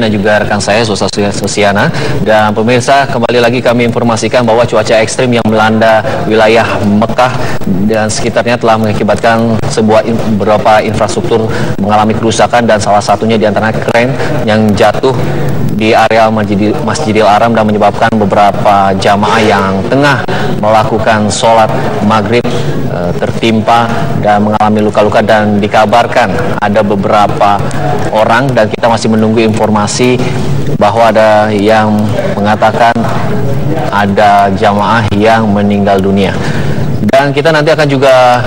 dan juga rekan saya Sosiana. Dan pemirsa, kembali lagi kami informasikan bahwa cuaca ekstrim yang melanda wilayah Mekah dan sekitarnya telah mengakibatkan beberapa infrastruktur mengalami kerusakan, dan salah satunya diantaranya kren yang jatuh di area Masjidil Haram dan menyebabkan beberapa jamaah yang tengah melakukan sholat maghrib tertimpa dan mengalami luka-luka, dan dikabarkan ada beberapa orang, dan kita masih menunggu informasi bahwa ada yang mengatakan ada jamaah yang meninggal dunia. Dan kita nanti akan juga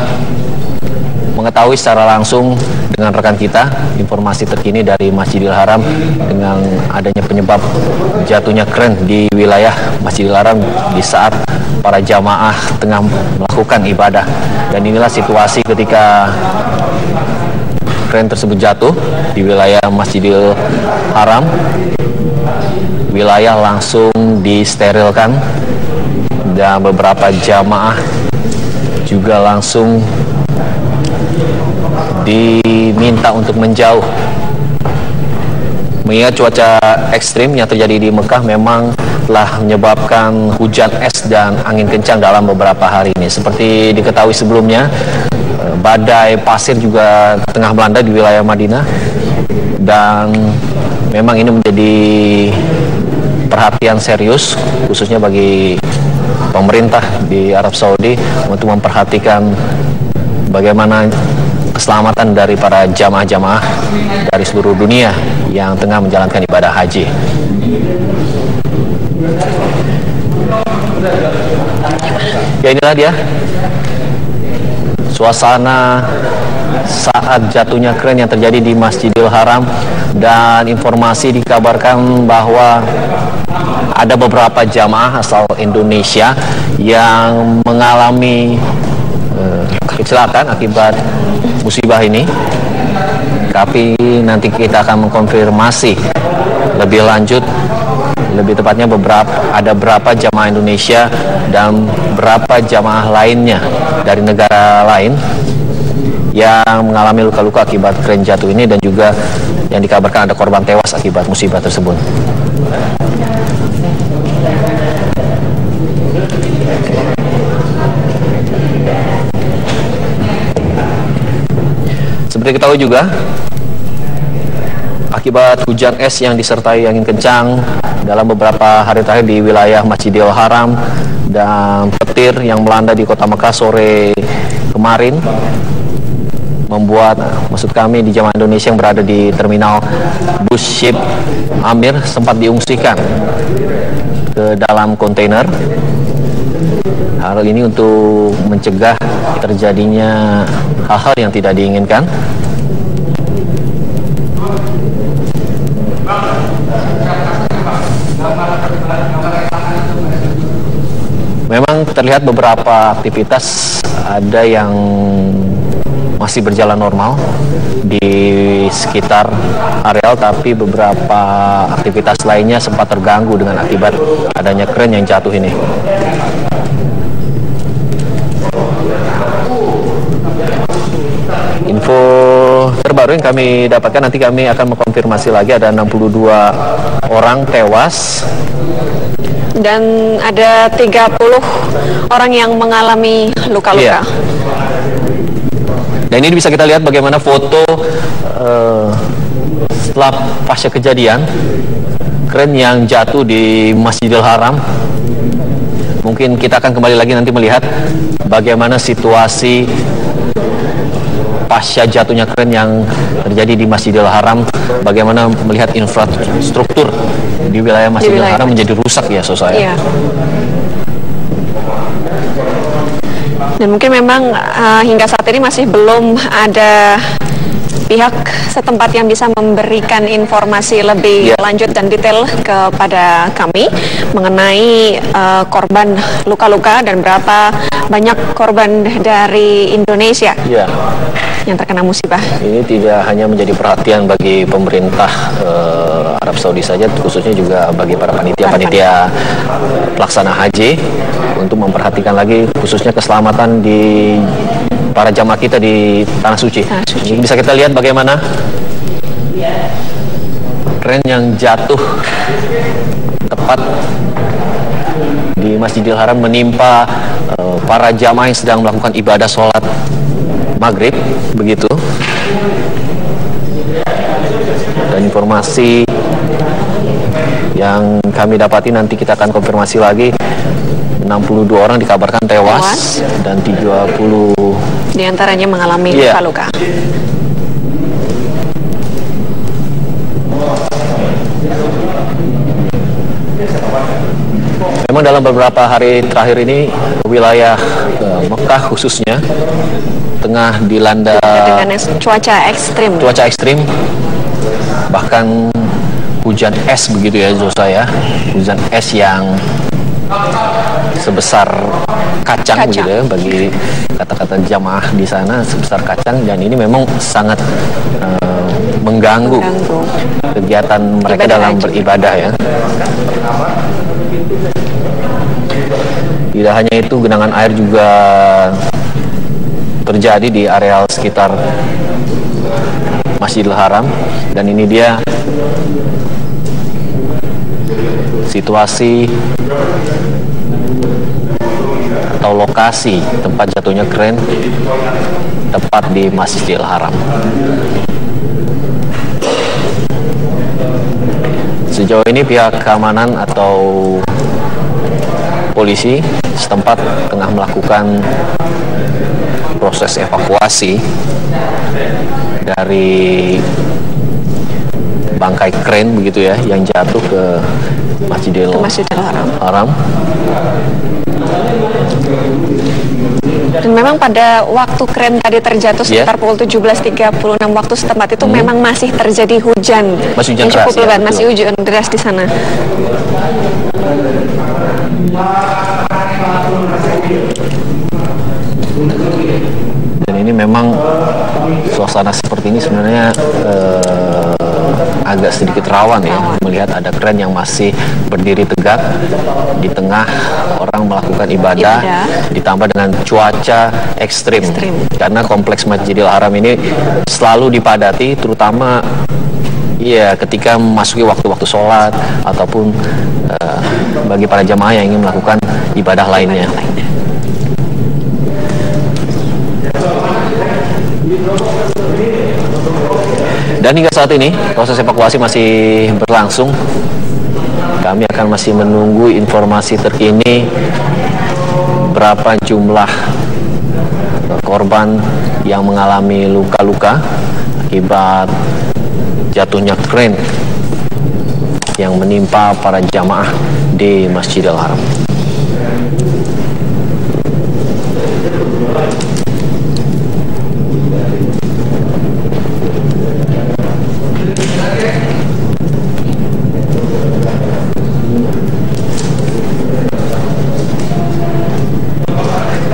mengetahui secara langsung dengan rekan kita informasi terkini dari Masjidil Haram dengan adanya penyebab jatuhnya kren di wilayah Masjidil Haram di saat para jamaah tengah melakukan ibadah. Dan inilah situasi ketika kren tersebut jatuh di wilayah Masjidil Haram. Wilayah langsung disterilkan dan beberapa jamaah juga langsung diminta untuk menjauh. Mengingat cuaca ekstrim yang terjadi di Mekah memang telah menyebabkan hujan es dan angin kencang dalam beberapa hari ini. Seperti diketahui sebelumnya, badai pasir juga tengah melanda di wilayah Madinah, dan memang ini menjadi perhatian serius khususnya bagi pemerintah di Arab Saudi untuk memperhatikan bagaimana keselamatan dari para jamaah-jamaah dari seluruh dunia yang tengah menjalankan ibadah haji. Ya, inilah dia suasana saat jatuhnya kren yang terjadi di Masjidil Haram, dan informasi dikabarkan bahwa ada beberapa jamaah asal Indonesia yang mengalami kecelakaan akibat musibah ini. Tapi nanti kita akan mengkonfirmasi lebih lanjut, lebih tepatnya ada berapa jamaah Indonesia dan berapa jamaah lainnya dari negara lain yang mengalami luka-luka akibat kren jatuh ini, dan juga yang dikabarkan ada korban tewas akibat musibah tersebut. Seperti diketahui juga, akibat hujan es yang disertai angin kencang dalam beberapa hari terakhir di wilayah Masjidil Haram dan petir yang melanda di kota Mekah sore kemarin, membuat di jamaah Indonesia yang berada di terminal bus ship Amir sempat diungsikan ke dalam kontainer. Hal ini untuk mencegah terjadinya hal-hal yang tidak diinginkan. Memang terlihat beberapa aktivitas ada yang masih berjalan normal di sekitar areal, tapi beberapa aktivitas lainnya sempat terganggu dengan akibat adanya kren yang jatuh ini. Info terbaru yang kami dapatkan, nanti kami akan mengkonfirmasi lagi, ada 62 orang tewas dan ada 30 orang yang mengalami luka-luka. Iya. Dan ini bisa kita lihat bagaimana foto setelah pasca kejadian kren yang jatuh di Masjidil Haram. Mungkin kita akan kembali lagi nanti melihat bagaimana situasi pasca jatuhnya kren yang terjadi di Masjidil Haram, bagaimana melihat infrastruktur di wilayah Masjidil Haram menjadi rusak ya, Sosiana. Iya. Dan mungkin memang hingga saat ini masih belum ada pihak setempat yang bisa memberikan informasi lebih lanjut dan detail kepada kami mengenai korban luka-luka dan berapa banyak korban dari Indonesia yang terkena musibah. Ini tidak hanya menjadi perhatian bagi pemerintah Arab Saudi saja, khususnya juga bagi para panitia pelaksana haji, untuk memperhatikan lagi khususnya keselamatan di para jamaah kita di Tanah Suci. Bisa kita lihat bagaimana kren yang jatuh tepat di Masjidil Haram menimpa para jamaah yang sedang melakukan ibadah sholat maghrib, begitu. Dan informasi yang kami dapati, nanti kita akan konfirmasi lagi, 62 orang dikabarkan tewas dan 30 diantaranya mengalami luka-luka. Memang dalam beberapa hari terakhir ini wilayah Mekah khususnya tengah dilanda dengan cuaca ekstrim. Cuaca ekstrim, bahkan hujan es begitu ya Zosa ya. Hujan es yang sebesar kacang begitu ya, bagi kata-kata jamaah di sana, sebesar kacang, dan ini memang sangat mengganggu kegiatan mereka dalam beribadah ya. Tidak hanya itu, genangan air juga terjadi di areal sekitar Masjidil Haram, dan ini dia situasi atau lokasi tempat jatuhnya kren tepat di Masjidil Haram. Sejauh ini pihak keamanan atau polisi setempat tengah melakukan proses evakuasi dari bangkai kren begitu ya, yang jatuh ke Masjidil Haram. Dan memang pada waktu kren tadi terjatuh sekitar pukul 17.36 waktu setempat itu memang masih terjadi hujan. Masih hujan yang cukup deras, lebat, masih hujan deras di sana. Dan ini memang suasana seperti ini sebenarnya agak sedikit rawan ya, melihat ada kren yang masih berdiri tegak di tengah orang melakukan ibadah, ditambah dengan cuaca ekstrim. Karena kompleks Masjidil Haram ini selalu dipadati, terutama ketika memasuki waktu-waktu sholat ataupun bagi para jamaah yang ingin melakukan ibadah lainnya. Dan hingga saat ini proses evakuasi masih berlangsung. Kami akan masih menunggu informasi terkini berapa jumlah korban yang mengalami luka-luka akibat jatuhnya kren yang menimpa para jamaah di Masjidil Haram.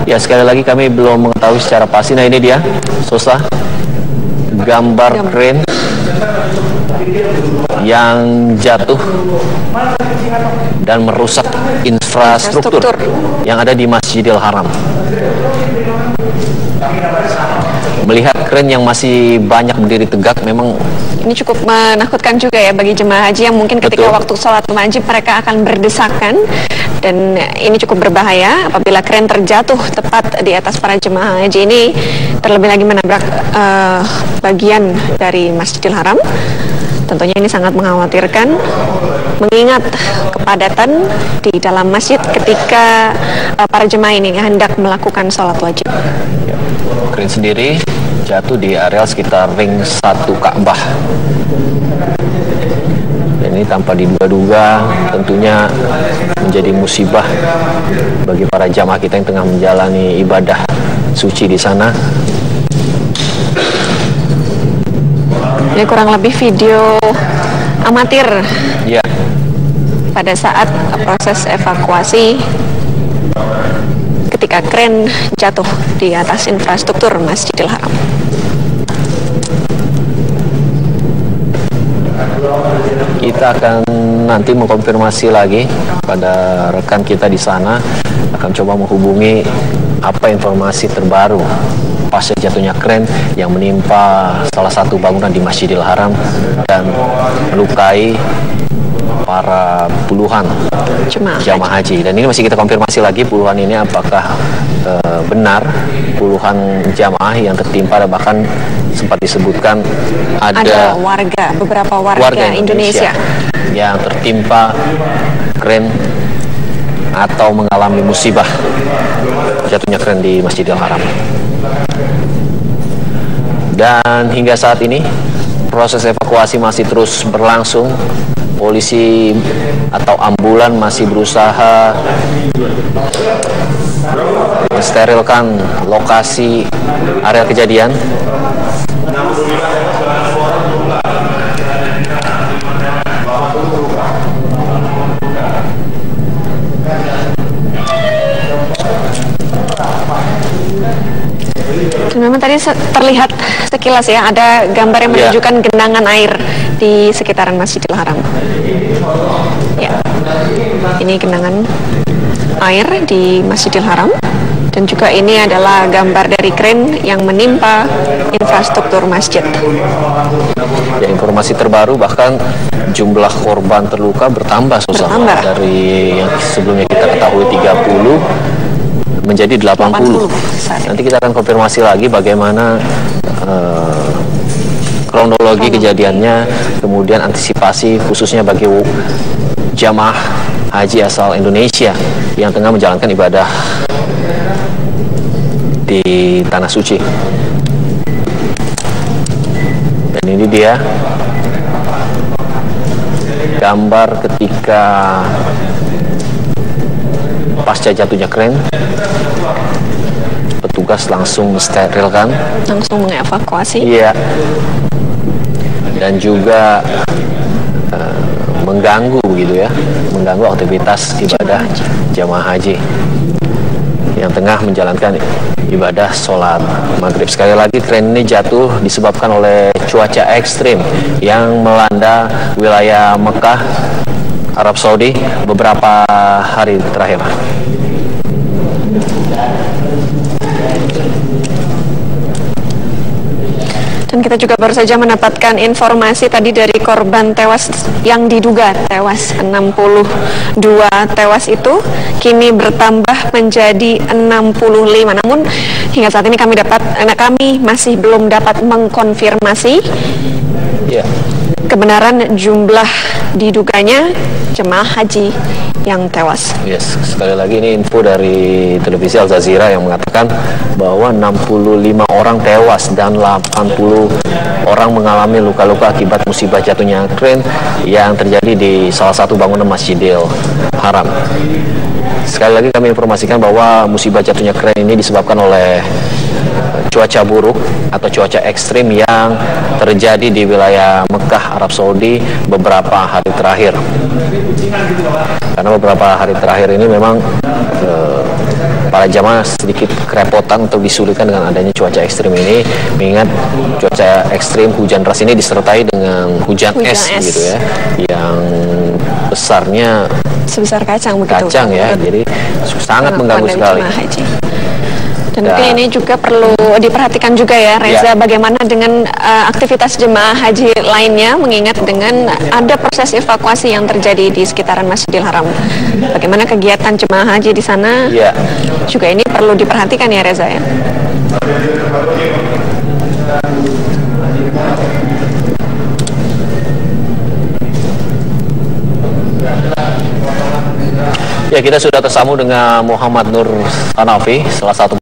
Ya, sekali lagi kami belum mengetahui secara pasti. Nah, ini dia, Sosa, gambar kren yang jatuh dan merusak infrastruktur yang ada di Masjidil Haram. Melihat kren yang masih banyak berdiri tegak, memang ini cukup menakutkan juga ya bagi jemaah haji yang mungkin ketika waktu sholat wajib mereka akan berdesakan, dan ini cukup berbahaya apabila kren terjatuh tepat di atas para jemaah haji ini, terlebih lagi menabrak bagian dari Masjidil Haram. Tentunya ini sangat mengkhawatirkan, mengingat kepadatan di dalam masjid ketika para jemaah ini hendak melakukan sholat wajib. Kren sendiri jatuh di areal sekitar ring 1 Ka'bah. Dan ini tanpa diduga-duga tentunya menjadi musibah bagi para jamaah kita yang tengah menjalani ibadah suci di sana. Ini kurang lebih video amatir pada saat proses evakuasi ketika kren jatuh di atas infrastruktur Masjidil Haram. Kita akan nanti mengkonfirmasi lagi pada rekan kita di sana, akan coba menghubungi apa informasi terbaru pasca jatuhnya kren yang menimpa salah satu bangunan di Masjidil Haram dan melukai para puluhan jamaah haji. Dan ini masih kita konfirmasi lagi puluhan ini apakah benar puluhan jamaah yang tertimpa, dan bahkan sempat disebutkan ada beberapa warga Indonesia yang tertimpa kren atau mengalami musibah jatuhnya kren di Masjidil Haram. Dan hingga saat ini proses evakuasi masih terus berlangsung. Polisi atau ambulan masih berusaha mensterilkan lokasi area kejadian. Memang tadi terlihat sekilas ya, ada gambar yang menunjukkan genangan air di sekitaran Masjidil Haram. Ya, ini genangan air di Masjidil Haram. Dan juga ini adalah gambar dari kren yang menimpa infrastruktur masjid. Ya, informasi terbaru bahkan jumlah korban terluka bertambah dari yang sebelumnya kita ketahui 30 menjadi 80. Nanti kita akan konfirmasi lagi bagaimana kronologi kejadiannya, kemudian antisipasi khususnya bagi jamaah haji asal Indonesia yang tengah menjalankan ibadah di Tanah Suci. Dan ini dia gambar ketika pasca jatuhnya kren, petugas langsung mensterilkan, langsung mengevakuasi. Iya. Dan juga mengganggu begitu ya, mengganggu aktivitas ibadah jamaah haji yang tengah menjalankan ibadah sholat maghrib. Sekali lagi, kren ini jatuh disebabkan oleh cuaca ekstrim yang melanda wilayah Mekah, Arab Saudi beberapa hari terakhir. Dan kita juga baru saja mendapatkan informasi tadi dari korban tewas yang diduga tewas. 62 tewas itu kini bertambah menjadi 65. Namun hingga saat ini kami masih belum dapat mengkonfirmasi kebenaran jumlah diduganya jemaah haji yang tewas. Yes, sekali lagi ini info dari televisi Al Jazeera yang mengatakan bahwa 65 orang tewas dan 80 orang mengalami luka-luka akibat musibah jatuhnya kren yang terjadi di salah satu bangunan Masjidil Haram. Sekali lagi kami informasikan bahwa musibah jatuhnya kren ini disebabkan oleh cuaca buruk atau cuaca ekstrim yang terjadi di wilayah Mekah, Arab Saudi beberapa hari terakhir. Karena beberapa hari terakhir ini memang para jamaah sedikit kerepotan untuk disulitkan dengan adanya cuaca ekstrim ini, mengingat cuaca ekstrim hujan deras ini disertai dengan hujan es gitu ya, yang besarnya sebesar kacang begitu. Kacang ya, jadi sangat mengganggu sekali. Dan mungkin ini juga perlu diperhatikan juga ya Reza, bagaimana dengan aktivitas jemaah haji lainnya, mengingat dengan ada proses evakuasi yang terjadi di sekitaran Masjidil Haram. Bagaimana kegiatan jemaah haji di sana juga ini perlu diperhatikan ya Reza ya. Ya, kita sudah tersambung dengan Muhammad Nur Hanafi, salah satu